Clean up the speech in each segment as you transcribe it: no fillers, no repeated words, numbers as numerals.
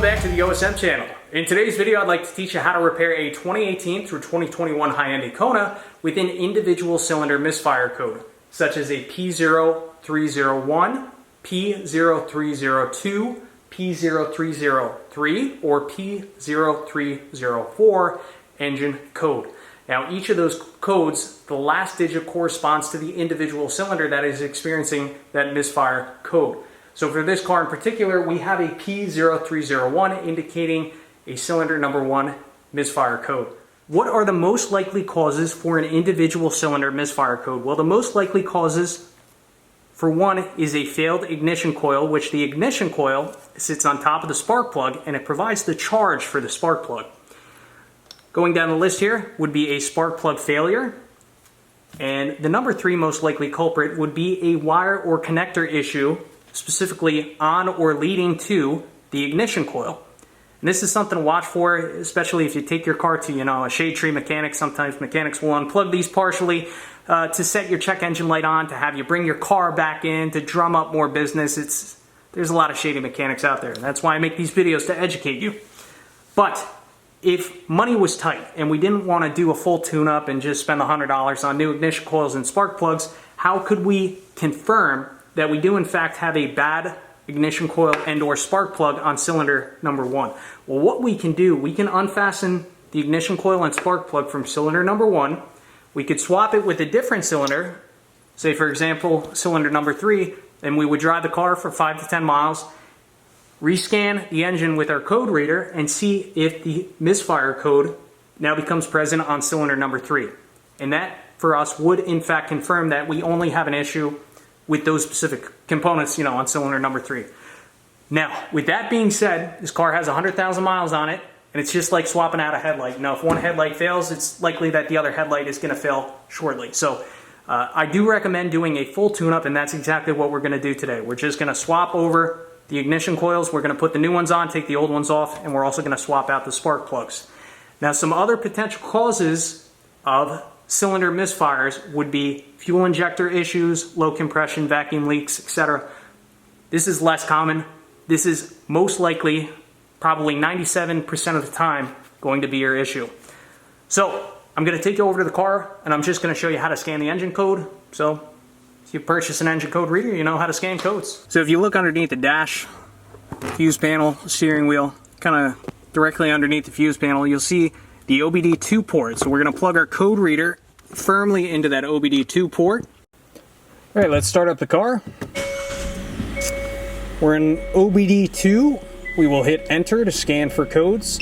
back to the OSM channel. In today's video, I'd like to teach you how to repair a 2018 through 2021 Hyundai Kona with an individual cylinder misfire code, such as a P0301, P0302, P0303, or P0304 engine code. Now, each of those codes, the last digit corresponds to the individual cylinder that is experiencing that misfire code. So for this car in particular, we have a P0301 indicating a cylinder number 1 misfire code. What are the most likely causes for an individual cylinder misfire code? Well, the most likely causes for one is a failed ignition coil, which the ignition coil sits on top of the spark plug and it provides the charge for the spark plug. Going down the list here would be a spark plug failure. And the number 3 most likely culprit would be a wire or connector issue, specifically on or leading to the ignition coil. And this is something to watch for, especially if you take your car to, a shade tree mechanic. Sometimes mechanics will unplug these partially to set your check engine light on, to have you bring your car back in, to drum up more business. There's a lot of shady mechanics out there, and that's why I make these videos, to educate you. But if money was tight and we didn't want to do a full tune-up and just spend $100 on new ignition coils and spark plugs, how could we confirm that we do in fact have a bad ignition coil and or spark plug on cylinder number 1? Well, what we can do, we can unfasten the ignition coil and spark plug from cylinder number 1. We could swap it with a different cylinder, say for example cylinder number 3, and we would drive the car for 5 to 10 miles, rescan the engine with our code reader and see if the misfire code now becomes present on cylinder number 3. And that for us would in fact confirm that we only have an issue with those specific components, on cylinder number 3. Now, with that being said, this car has 100,000 miles on it, and it's just like swapping out a headlight. If one headlight fails, it's likely that the other headlight is going to fail shortly. So I do recommend doing a full tune-up, and that's exactly what we're going to do today. We're just going to swap over the ignition coils. We're going to put the new ones on, take the old ones off, and we're also going to swap out the spark plugs. Now, some other potential causes of cylinder misfires would be fuel injector issues, low compression, vacuum leaks, etc. This is less common. This is most likely, probably 97% of the time, going to be your issue. So I'm going to take you over to the car and I'm just going to show you how to scan the engine code. So if you purchase an engine code reader, you know how to scan codes. So if you look underneath the dash, fuse panel, steering wheel, kind of directly underneath the fuse panel, you'll see the OBD2 port. So we're going to plug our code reader firmly into that OBD2 port. All right, let's start up the car. We're in OBD2. We will hit enter to scan for codes.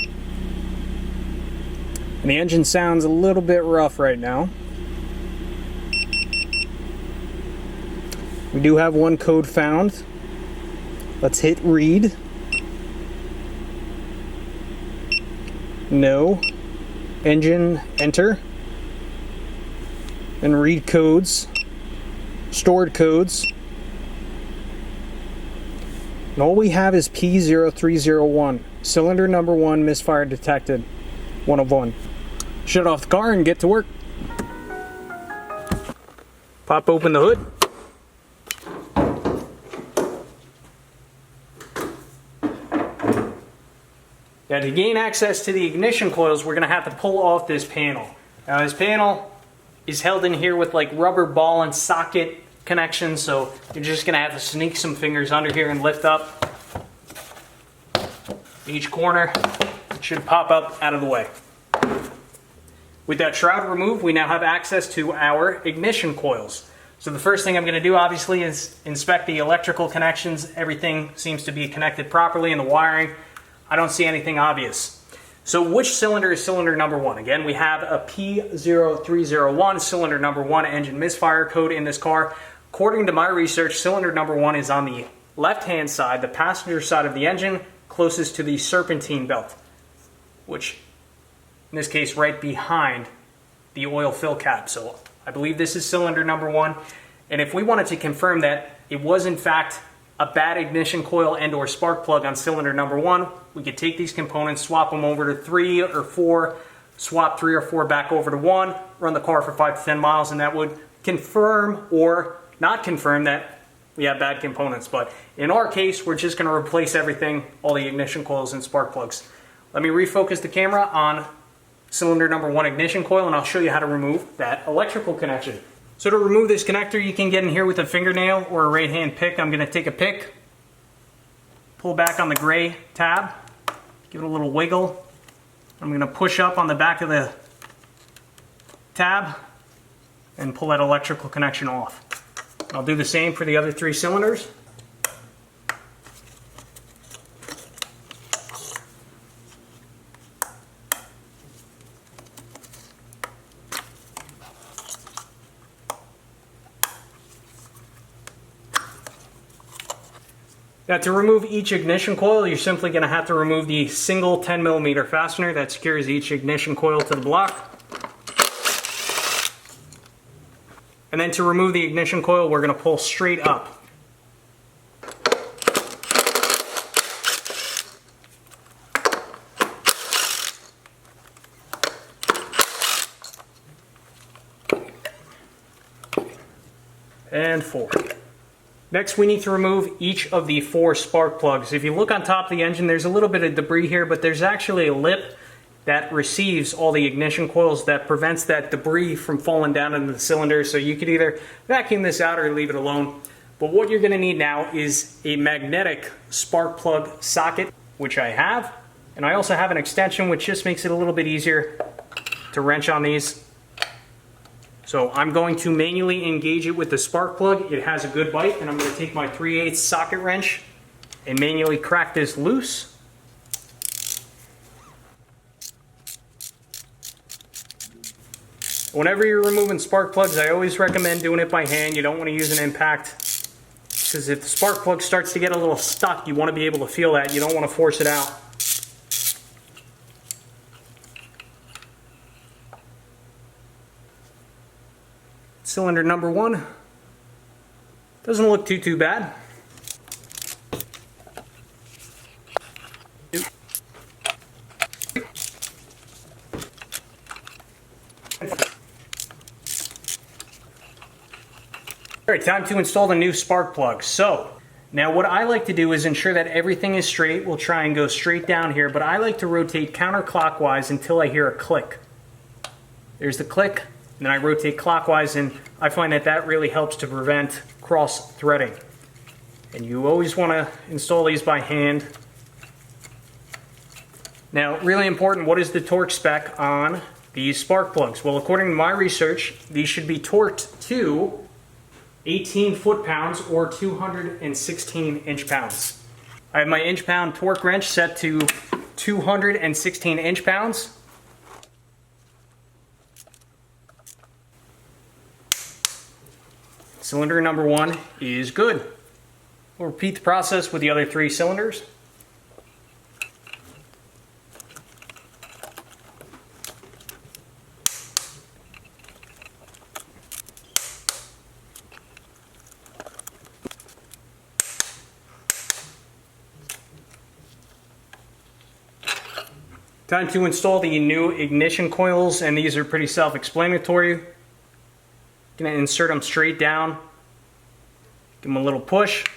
And the engine sounds a little bit rough right now. We do have one code found. Let's hit read. No. Engine, enter. And read codes, stored codes. And all we have is P0301, cylinder number 1 misfire detected, 1 of 1. Shut off the car and get to work. Pop open the hood. Now, to gain access to the ignition coils, we're going to have to pull off this panel. Now, this panel is held in here with like rubber ball and socket connections, so you're just going to have to sneak some fingers under here and lift up each corner. It should pop up out of the way. With that shroud removed, we now have access to our ignition coils. So the first thing I'm going to do, obviously, is inspect the electrical connections. Everything seems to be connected properly in the wiring. I don't see anything obvious. So which cylinder is cylinder number 1? Again, we have a P0301, cylinder number 1 engine misfire code in this car. According to my research, cylinder number 1 is on the left-hand side, the passenger side of the engine, closest to the serpentine belt, which in this case right behind the oil fill cap. So I believe this is cylinder number 1. And if we wanted to confirm that it was in fact a bad ignition coil and or spark plug on cylinder number 1, we could take these components, swap them over to 3 or 4, swap 3 or 4 back over to 1, run the car for 5 to 10 miles, and that would confirm or not confirm that we have bad components. But in our case, we're just going to replace everything, all the ignition coils and spark plugs. Let me refocus the camera on cylinder number 1 ignition coil, and I'll show you how to remove that electrical connection. So to remove this connector, you can get in here with a fingernail or a right hand pick. I'm going to take a pick, pull back on the gray tab, give it a little wiggle. I'm going to push up on the back of the tab and pull that electrical connection off. I'll do the same for the other 3 cylinders. Now to remove each ignition coil, you're simply going to have to remove the single 10mm fastener that secures each ignition coil to the block. And then to remove the ignition coil, we're going to pull straight up. And 4. Next, we need to remove each of the 4 spark plugs. If you look on top of the engine, there's a little bit of debris here, but there's actually a lip that receives all the ignition coils that prevents that debris from falling down into the cylinder. So you could either vacuum this out or leave it alone. But what you're going to need now is a magnetic spark plug socket, which I have. And I also have an extension, which just makes it a little bit easier to wrench on these. So I'm going to manually engage it with the spark plug. It has a good bite, and I'm going to take my 3/8 socket wrench and manually crack this loose. Whenever you're removing spark plugs, I always recommend doing it by hand. You don't want to use an impact, because if the spark plug starts to get a little stuck, you want to be able to feel that. You don't want to force it out. Cylinder number 1 doesn't look too bad. Alright, time to install the new spark plug. So, now what I like to do is ensure that everything is straight. We'll try and go straight down here, but I like to rotate counterclockwise until I hear a click. There's the click. And then I rotate clockwise, and I find that that really helps to prevent cross-threading. And you always want to install these by hand. Now, really important, what is the torque spec on these spark plugs? Well, according to my research, these should be torqued to 18 foot-pounds or 216 inch-pounds. I have my inch-pound torque wrench set to 216 inch-pounds. Cylinder number 1 is good. We'll repeat the process with the other 3 cylinders. Time to install the new ignition coils, and these are pretty self-explanatory. Going to insert them straight down, give them a little push,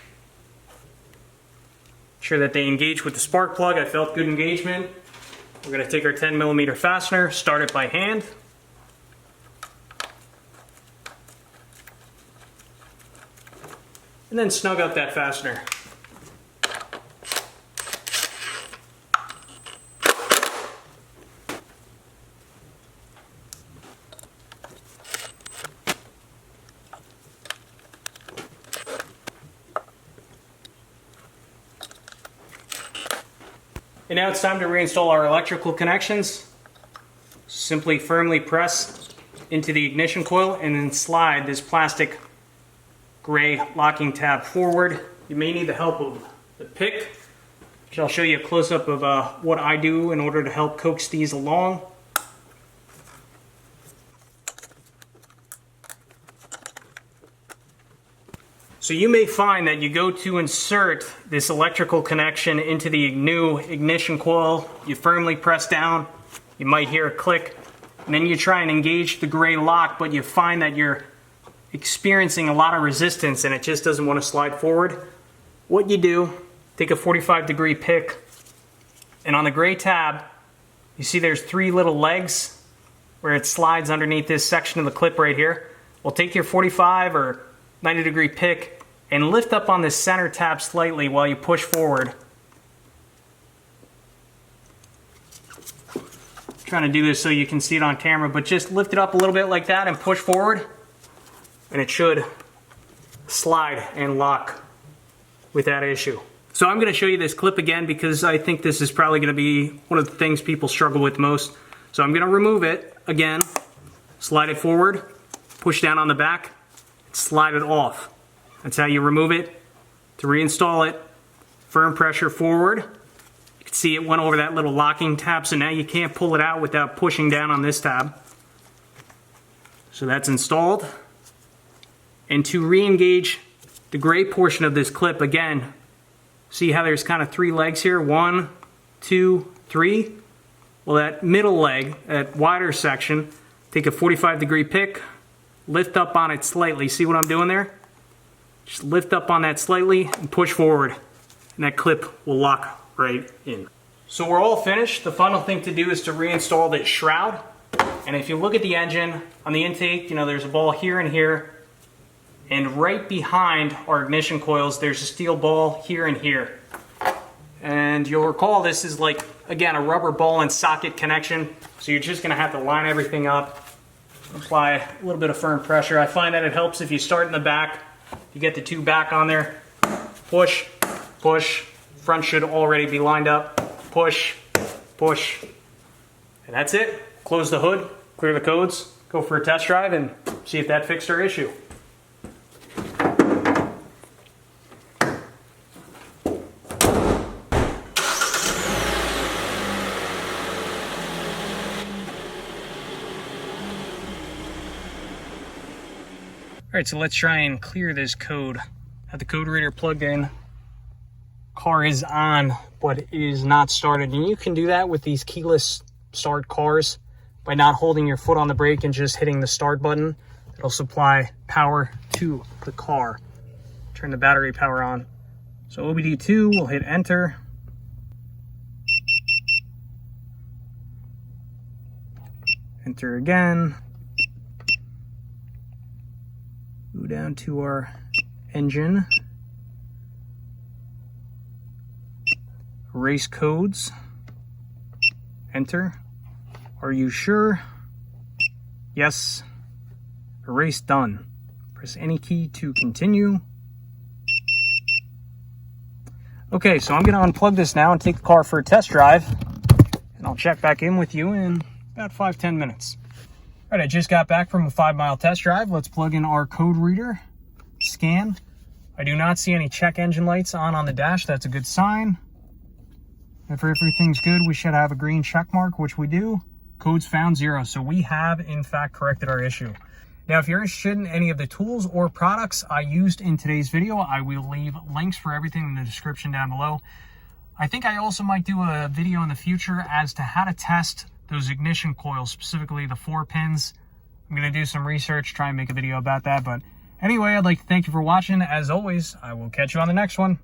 ensure that they engage with the spark plug. I felt good engagement. We're going to take our 10mm fastener, start it by hand. And then snug up that fastener. And now it's time to reinstall our electrical connections. Simply firmly press into the ignition coil and then slide this plastic gray locking tab forward. You may need the help of the pick, which I'll show you a close-up of what I do in order to help coax these along. So you may find that you go to insert this electrical connection into the new ignition coil, you firmly press down, you might hear a click, and then you try and engage the gray lock, but you find that your experiencing a lot of resistance and it just doesn't want to slide forward, what you do, take a 45-degree pick, and on the gray tab, you see there's 3 little legs where it slides underneath this section of the clip right here. Well, take your 45 or 90-degree pick and lift up on this center tab slightly while you push forward. I'm trying to do this so you can see it on camera, but just lift it up a little bit like that and push forward, and it should slide and lock with that issue. So I'm going to show you this clip again because I think this is probably going to be one of the things people struggle with most. So I'm going to remove it again, slide it forward, push down on the back, slide it off. That's how you remove it. To reinstall it, firm pressure forward. You can see it went over that little locking tab, so now you can't pull it out without pushing down on this tab. So that's installed. And to re-engage the gray portion of this clip, again, see how there's kind of 3 legs here? 1, 2, 3. Well, that middle leg, that wider section, take a 45-degree pick, lift up on it slightly. See what I'm doing there? Just lift up on that slightly and push forward, and that clip will lock right in. So we're all finished. The final thing to do is to reinstall this shroud. And if you look at the engine, on the intake, you know, there's a ball here and here. And right behind our ignition coils, there's a steel ball here and here. And you'll recall this is like, again, a rubber ball and socket connection. So you're just gonna have to line everything up, apply a little bit of firm pressure. I find that it helps if you start in the back, you get the 2 back on there, push, push, front should already be lined up, push, push, and that's it. Close the hood, clear the codes, go for a test drive and see if that fixed our issue. Alright, so let's try and clear this code. Have the code reader plugged in. Car is on, but it is not started. And you can do that with these keyless start cars by not holding your foot on the brake and just hitting the start button. It'll supply power to the car. Turn the battery power on. So OBD2, we'll hit enter. Enter again. Go down to our engine. Race codes. Enter. Are you sure? Yes. Erase done. Press any key to continue. Okay, so I'm going to unplug this now and take the car for a test drive. And I'll check back in with you in about 5-10 minutes. All right, I just got back from a 5-mile test drive. Let's plug in our code reader. Scan. I do not see any check engine lights on the dash. That's a good sign. If everything's good, we should have a green check mark, which we do. Codes found 0. So we have, in fact, corrected our issue. Now, if you're interested in any of the tools or products I used in today's video, I will leave links for everything in the description down below. I think I also might do a video in the future as to how to test those ignition coils, specifically the 4 pins. I'm going to do some research, try and make a video about that. But anyway, I'd like to thank you for watching. As always, I will catch you on the next one.